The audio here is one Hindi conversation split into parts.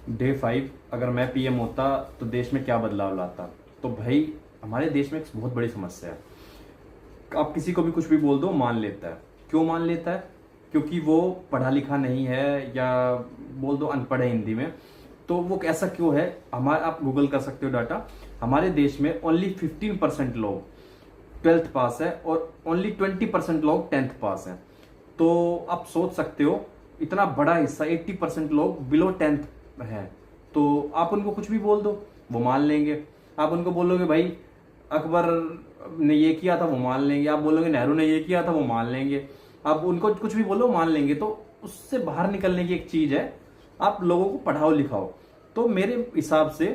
डे 5 अगर मैं पीएम होता तो देश में क्या बदलाव लाता। तो भाई हमारे देश में एक बहुत बड़ी समस्या है। आप किसी को भी कुछ भी बोल दो मान लेता है। क्यों मान लेता है? क्योंकि वो पढ़ा लिखा नहीं है, या बोल दो अनपढ़ है हिंदी में। तो वो ऐसा क्यों है? हमारे आप गूगल कर सकते हो डाटा। हमारे देश में ओनली 15% लोग 12th पास है और ओनली 20% लोग 10th पास हैं। तो आप सोच सकते हो इतना बड़ा हिस्सा 80% लोग बिलो 10th है। तो आप उनको कुछ भी बोल दो वो मान लेंगे। आप उनको बोलोगे भाई अकबर ने ये किया था वो मान लेंगे। आप बोलोगे नेहरू ने ये किया था वो मान लेंगे। आप उनको कुछ भी बोलो मान लेंगे। तो उससे बाहर निकलने की एक चीज है, आप लोगों को पढ़ाओ लिखाओ। तो मेरे हिसाब से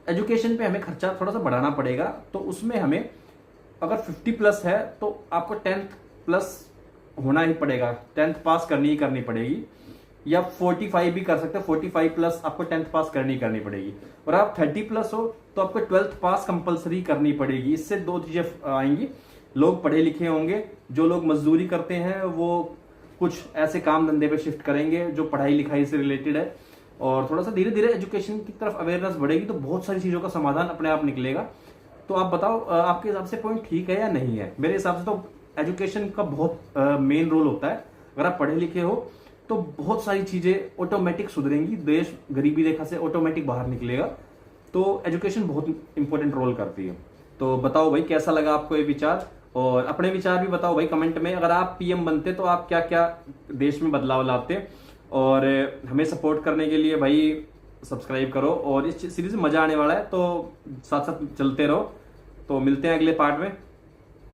एजुकेशन पे हमें खर्चा थोड़ा सा बढ़ाना पड़ेगा। तो उसमें हमें अगर 50+ है तो आपको 10th+ होना ही पड़ेगा, 10th पास करनी ही करनी पड़ेगी। या 45 भी कर सकते हैं, 45+ आपको 10th पास करनी करनी पड़ेगी। और आप 30+ हो तो आपको 12th पास कंपलसरी करनी पड़ेगी। इससे दो चीजें आएंगी, लोग पढ़े लिखे होंगे, जो लोग मजदूरी करते हैं वो कुछ ऐसे काम धंधे पे शिफ्ट करेंगे जो पढ़ाई लिखाई से रिलेटेड है। और थोड़ा सा धीरे धीरे एजुकेशन की तरफ अवेयरनेस बढ़ेगी तो बहुत सारी चीजों का समाधान अपने आप निकलेगा। तो आप बताओ आपके हिसाब से पॉइंट ठीक है या नहीं है? मेरे हिसाब से तो एजुकेशन का बहुत मेन रोल होता है। अगर आप पढ़े लिखे हो तो बहुत सारी चीजें ऑटोमेटिक सुधरेंगी, देश गरीबी रेखा से ऑटोमेटिक बाहर निकलेगा। तो एजुकेशन बहुत इंपॉर्टेंट रोल करती है। तो बताओ भाई कैसा लगा आपको ये विचार, और अपने विचार भी बताओ भाई कमेंट में। अगर आप पीएम बनते तो आप क्या क्या देश में बदलाव लाते। और हमें सपोर्ट करने के लिए भाई सब्सक्राइब करो, और इस सीरीज में मजा आने वाला है तो साथ साथ चलते रहो। तो मिलते हैं अगले पार्ट में।